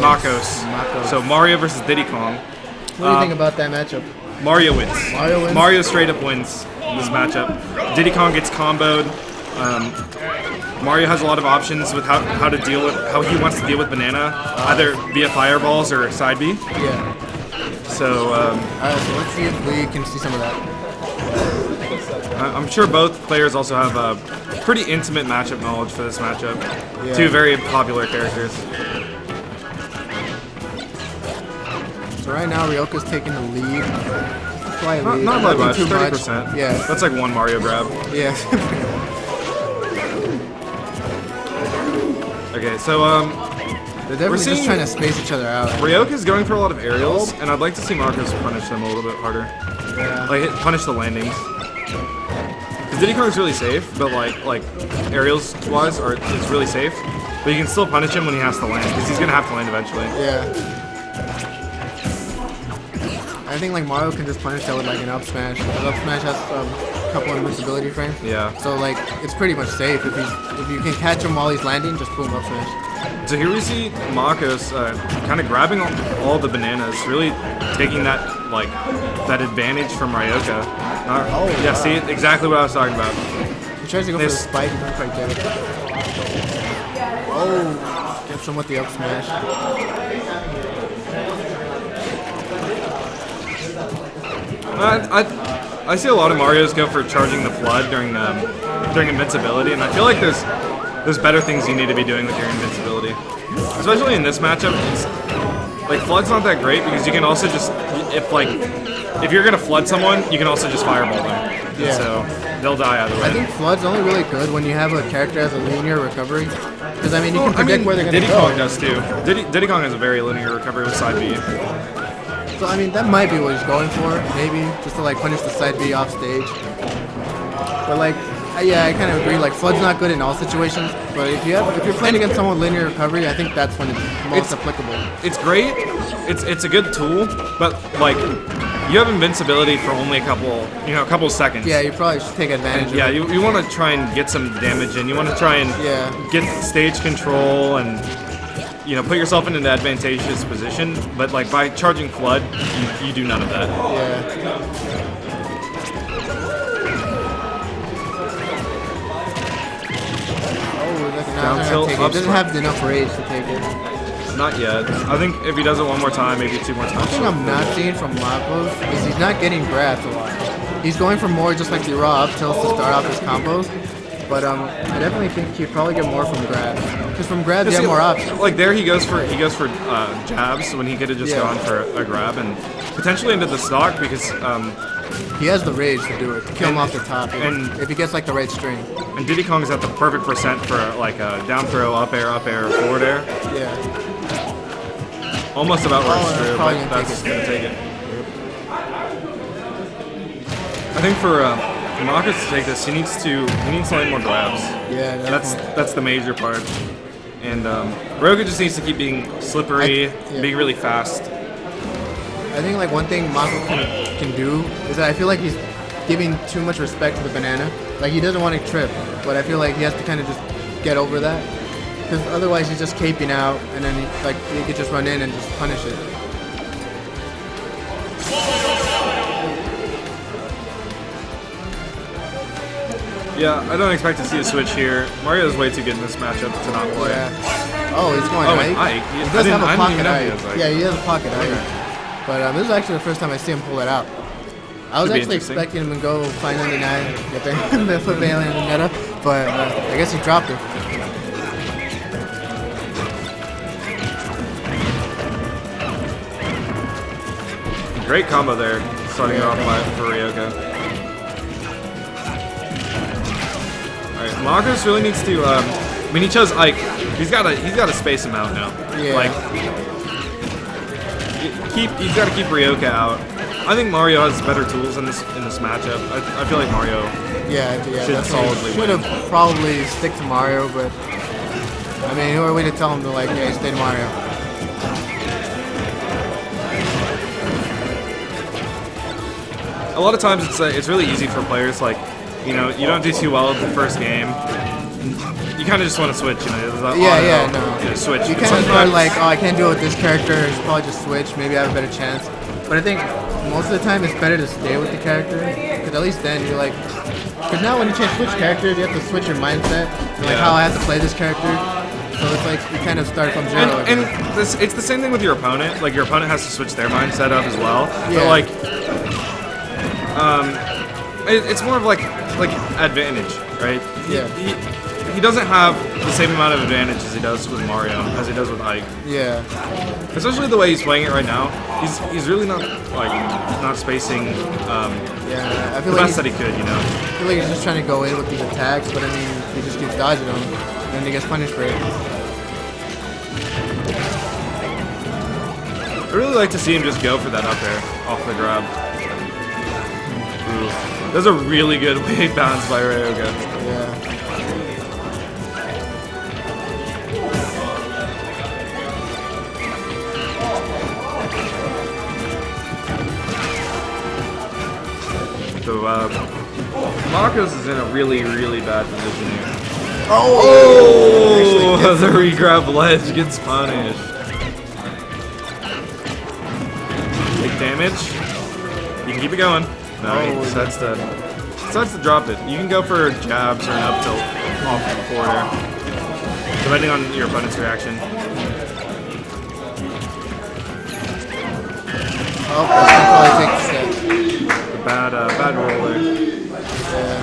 M4Kos. So Mario versus Diddy Kong. What do you think about that matchup? Mario wins. Mario wins? Mario straight up wins this matchup. Diddy Kong gets comboed. Mario has a lot of options with how to deal with how he wants to deal with banana, either via fireballs or side B. Yeah. So Alright, so let's see if we can see some of that. I'm sure both players also have a pretty intimate matchup knowledge for this matchup. Yeah. Two very popular characters. So right now Ryoka's taking the lead. Slightly. Not by much, too 30%. much. Yeah. That's like one Mario grab. Yeah. Okay, so they're definitely just trying to space each other out. Ryoka's going for a lot of aerials, and I'd like to see M4Kos punish them a little bit harder. Yeah. Like punish the landings. Because Diddy Kong's really safe, but like aerials wise is really safe. But you can still punish him when he has to land, because he's gonna have to land eventually. Yeah. I think like Mario can just punish that with like an up smash. The up smash has a couple invincibility frames. Yeah. So like it's pretty much safe if you can catch him while he's landing, just boom up smash. So here we see M4Kos kind of grabbing all the bananas, really taking that advantage from Ryoka. Yeah, see exactly what I was talking about. He tries to go for the spike, he doesn't quite get it. Oh, gets him with the up smash. I see a lot of Marios go for charging the flood during invincibility, and I feel like there's better things you need to be doing with your invincibility. Especially in this matchup, flood's not that great because you can also just if you're gonna flood someone, you can also just fireball them. Yeah. So they'll die either way. I think flood's only really good when you have a character that has a linear recovery. Because I mean, you can predict where they're gonna go. Diddy Kong does too. Diddy Kong has a very linear recovery with side B. So I mean, that might be what he's going for, maybe, just to like punish the side B off stage. But like, yeah, I kind of agree. Like, flood's not good in all situations, but if you're playing against someone with linear recovery, I think that's when it's most applicable. It's great. It's a good tool, but like, you have invincibility for only a couple seconds. Yeah, you probably should take advantage of it. You want to try and get some damage in. You want to try and get stage control and put yourself in an advantageous position. But like by charging flood, you do none of that. Yeah. Down tilt, it doesn't have enough rage to take it. Not yet. I think if he does it one more time, maybe two more times. One thing I'm not seeing from M4Kos is he's not getting grabs a lot. He's going for more just like the raw up tilts to start off his combos. But I definitely think he'd probably get more from grabs. Because from grabs you have more options. Like there he goes for jabs when he could have just gone for a grab and potentially into the stock because he has the rage to do it, to kill him off the top, and if he gets like the right string. And Diddy Kong is at the perfect percent for like a down throw, up air, forward air. Yeah. Almost about where it's true, but that's gonna take it. I think for M4Kos to take this, he needs to land more grabs. Yeah, that's the major part. And Ryoka just needs to keep being slippery, being really fast. I think like one thing M4Kos can do is that I feel like he's giving too much respect to the banana. Like he doesn't want to trip, but I feel like he has to kind of just get over that. Because otherwise he's just caping out, and then he could just run in and just punish it. Yeah, I don't expect to see a switch here. Mario's way too good in this matchup to not play. Yeah. Oh, he's going Ike. He does have a pocket Ike. Ike. Yeah, he has a pocket Ike. But this is actually the first time I see him pull that out. I was actually expecting him to go 599, get the flip alien in the meta, but I guess he dropped it. Great combo there, starting off for Ryoka. Alright, M4Kos really needs to. I mean, he chose Ike. He's got to space him out now. Yeah. Like, he's got to keep Ryoka out. I think Mario has better tools in this matchup. I feel like Mario should solidly win. Should have probably stick to Mario, but I mean, who are we to tell him to like, yeah, stay to Mario? A lot of times it's really easy for players like, you don't do too well in the first game. you kind of just want to switch, you know. There's that Yeah, auto, no. you know, switch. You kind of are like, oh, I can't do it with this character. I should probably just switch. Maybe I have a better chance. But I think most of the time it's better to stay with the character, because at least then you're like, because now when you switch characters, you have to switch your mindset, and like how I have to play this character. So it's like you kind of start from zero. And it's the same thing with your opponent. Like your opponent has to switch their mindset up as well. Yeah. But like, it's more of like advantage, right? Yeah. He doesn't have the same amount of advantage as he does with Mario, as he does with Ike. Yeah. Especially the way he's playing it right now. He's really not spacing Yeah. I feel the like best that he could, you know. I feel like he's just trying to go in with these attacks, but I mean, he just keeps dodging them, and then he gets punished for it. I really like to see him just go for that up air off the grab. Ooh. That was a really good wave bounce by Ryoka. Yeah. So, M4Kos is in a really, really bad position here. Oh! The re-grab ledge gets punished. Big damage. You can keep it going. No, he decides to drop it. You can go for jabs or an up tilt off the forward air, depending on your opponent's reaction. Oh, that's gonna probably take the set. Bad roll there. Yeah.